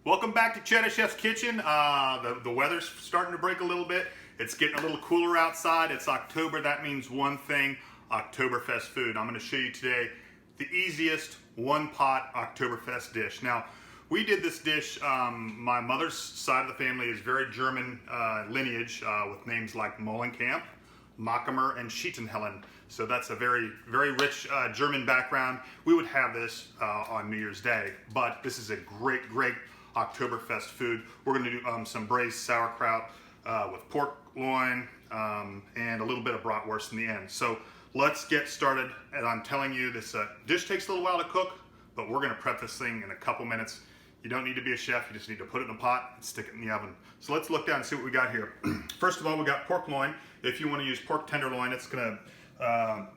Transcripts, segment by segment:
Welcome back to Chattachefs Kitchen. The weather's starting to break a little bit. It's getting a little cooler outside. It's October. That means one thing, Octoberfest food. I'm going to show you today the easiest one-pot Octoberfest dish. Now, we did this dish, my mother's side of the family is very German lineage with names like Molenkamp, Mackamer, and Schietenhellen. So that's a very, very rich German background. We would have this on New Year's Day, but this is a great, great Octoberfest food. We're going to do some braised sauerkraut with pork loin and a little bit of bratwurst in the end. So let's get started. And I'm telling you, this dish takes a little while to cook, but we're going to prep this thing in a couple minutes. You don't need to be a chef. You just need to put it in a pot and stick it in the oven. So let's look down and see what we got here. First of all, we got pork loin. If you want to use pork tenderloin, it's going to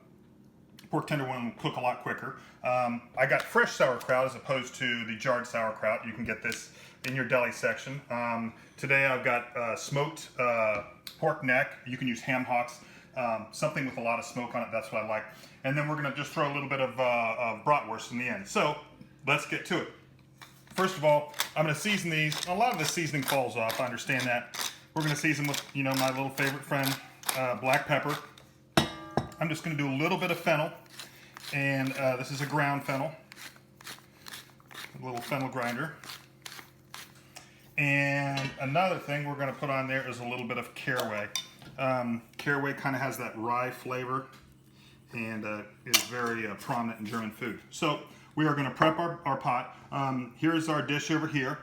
pork tenderloin will cook a lot quicker. I got fresh sauerkraut as opposed to the jarred sauerkraut. You can get this in your deli section. Today I've got smoked pork neck. You can use ham hocks, something with a lot of smoke on it. That's what I like. And then we're going to just throw a little bit of bratwurst in the end. So let's get to it. First of all, I'm going to season these. A lot of the seasoning falls off. I understand that. We're going to season with, my little favorite friend, black pepper. I'm just going to do a little bit of fennel, and this is a ground fennel, a little fennel grinder. And another thing we're going to put on there is a little bit of caraway. Caraway kind of has that rye flavor and is very prominent in German food. So we are going to prep our pot. Here's our dish over here.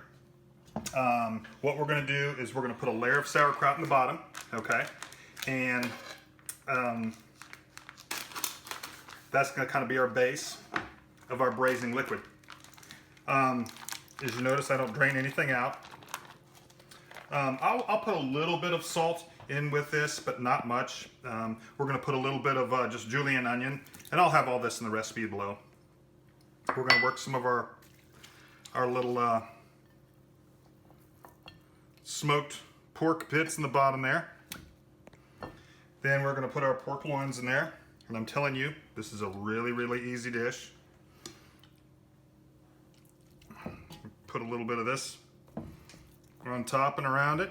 What we're going to do is we're going to put a layer of sauerkraut in the bottom, okay? And that's going to kind of be our base of our braising liquid. As you notice, I don't drain anything out. I'll put a little bit of salt in with this, but not much. We're going to put a little bit of just julienne onion, and I'll have all this in the recipe below. We're going to work some of our little smoked pork bits in the bottom there. Then we're going to put our pork loins in there. And I'm telling you, this is a really, really easy dish. Put a little bit of this on top and around it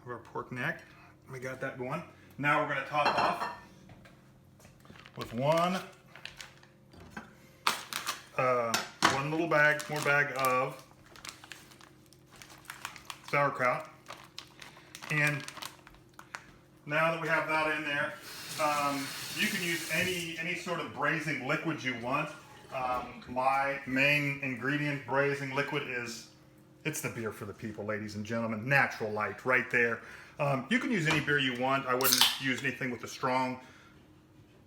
of our pork neck. We got that going. Now we're going to top off with one little more bag of sauerkraut. And now that we have that in there, you can use any sort of braising liquid you want. My main ingredient braising liquid it's the beer for the people, ladies and gentlemen. Natural Light, right there. You can use any beer you want. I wouldn't use anything with a strong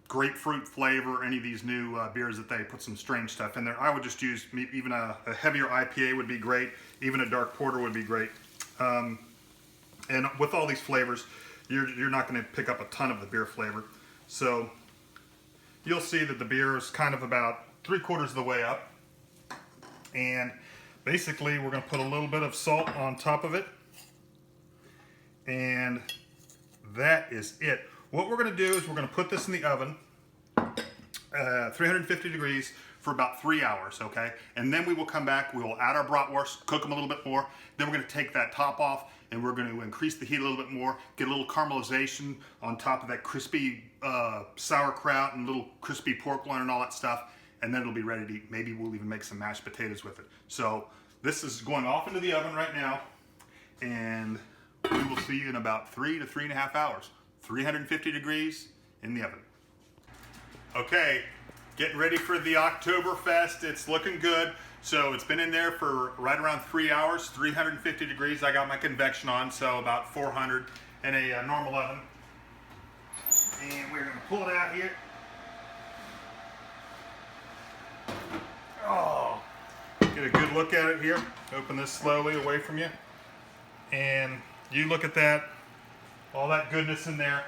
grapefruit flavor, any of these new beers that they put some strange stuff in there. I would just use even a heavier IPA would be great. Even a dark porter would be great. And with all these flavors, you're not going to pick up a ton of the beer flavor. So you'll see that the beer is kind of about 3/4 of the way up. And basically we're going to put a little bit of salt on top of it. And that is it. What we're going to do is we're going to put this in the oven, 350 degrees for about 3 hours, okay? And then we will come back, we will add our bratwurst, cook them a little bit more. Then we're going to take that top off and we're going to increase the heat a little bit more, get a little caramelization on top of that crispy sauerkraut and little crispy pork loin and all that stuff. And then it'll be ready to eat. Maybe we'll even make some mashed potatoes with it. So this is going off into the oven right now. And we will see you in about 3 to 3.5 hours. 350 degrees in the oven. Okay, getting ready for the Octoberfest. It's looking good. So it's been in there for right around 3 hours, 350 degrees. I got my convection on, so about 400 in a normal oven. And we're gonna pull it out here. Oh, get a good look at it here. Open this slowly away from you. And you look at that. All that goodness in there.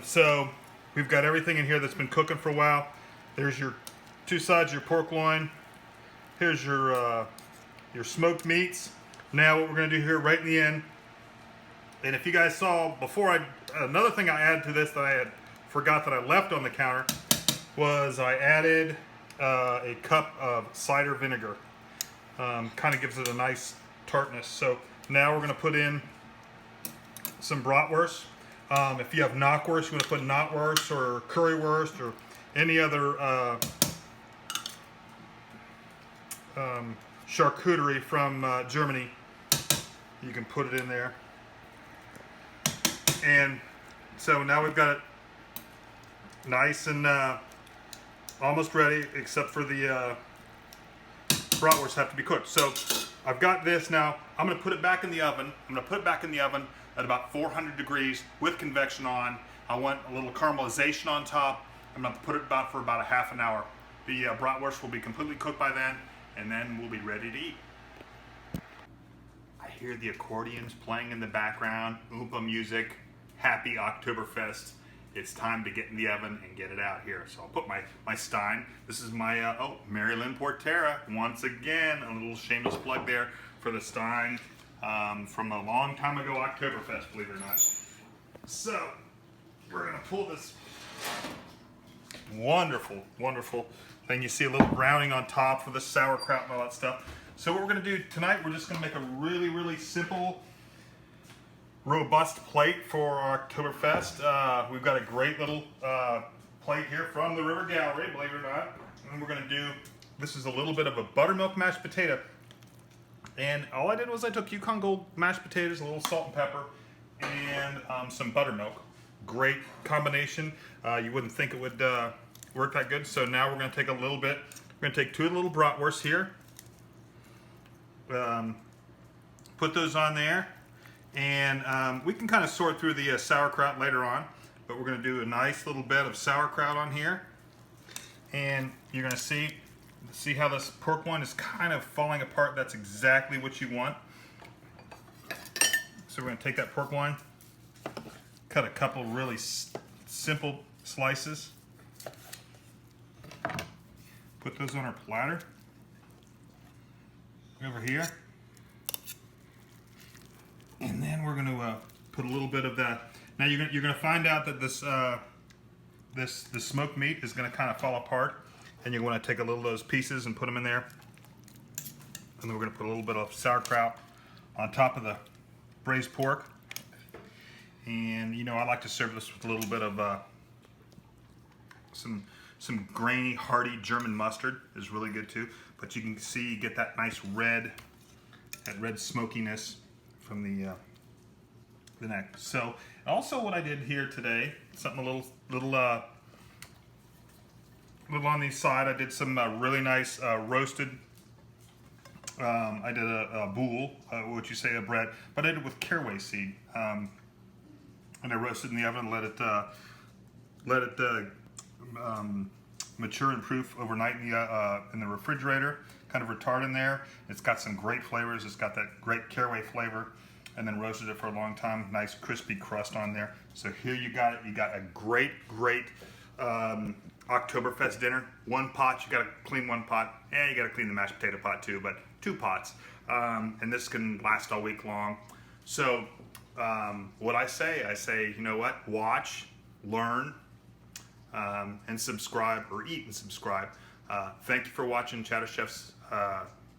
So we've got everything in here that's been cooking for a while. There's your two sides of your pork loin. Here's your smoked meats. Now what we're going to do here right in the end, and if you guys saw before, another thing I added to this that I had forgot that I left on the counter was I added a cup of cider vinegar. Kind of gives it a nice tartness. So now we're going to put in some bratwurst. If you have knockwurst, you want to put knockwurst or currywurst or any other charcuterie from Germany. You can put it in there. And so now we've got it nice and almost ready, except for the bratwurst have to be cooked. So I've got this now. I'm going to put it back in the oven. I'm going to put it back in the oven at about 400 degrees with convection on. I want a little caramelization on top. I'm going to put it for about a half an hour. The bratwurst will be completely cooked by then, and then we'll be ready to eat. I hear the accordions playing in the background, Oompa music, happy Oktoberfest. It's time to get in the oven and get it out here. So I'll put my stein. This is my, Mary Lynn Portera. Once again, a little shameless plug there for the stein from a long time ago Oktoberfest, believe it or not. So, we're gonna pull this wonderful, wonderful thing. You see a little browning on top for the sauerkraut and all that stuff. So what we're gonna do tonight, we're just gonna make a really, really simple, robust plate for our Oktoberfest. We've got a great little plate here from the River Gallery, believe it or not. And we're gonna do, this is a little bit of a buttermilk mashed potato. And all I did was I took Yukon Gold mashed potatoes, a little salt and pepper, and some buttermilk. Great combination. You wouldn't think it would work that good. So now we're gonna take a little bit, we're gonna take 2 little bratwursts here. Put those on there. And we can kind of sort through the sauerkraut later on, but we're going to do a nice little bed of sauerkraut on here. And you're going to see how this pork one is kind of falling apart. That's exactly what you want. So we're going to take that pork one, cut a couple really simple slices, put those on our platter over here. And then we're going to put a little bit of that. Now you're going to find out that this smoked meat is going to kind of fall apart, and you're going to take a little of those pieces and put them in there. And then we're going to put a little bit of sauerkraut on top of the braised pork. And you know, I like to serve this with a little bit of some grainy, hearty German mustard is really good too. But you can see you get that nice red smokiness from the neck. So also what I did here today, something a little on the side, I did some really nice roasted, I did a boule, what you say a bread, but I did it with caraway seed. And I roasted in the oven, let it mature and proof overnight in the refrigerator. Kind of retard in there. It's got some great flavors. It's got that great caraway flavor, and then roasted it for a long time. Nice crispy crust on there. So here you got it. You got a great Oktoberfest dinner. One pot. You got to clean one pot. Yeah, you got to clean the mashed potato pot too, but 2 pots. And this can last all week long. So what I say, you know what? Watch, learn, and subscribe, or eat and subscribe. Thank you for watching Chattachefs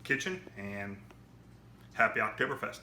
Kitchen, and happy Oktoberfest.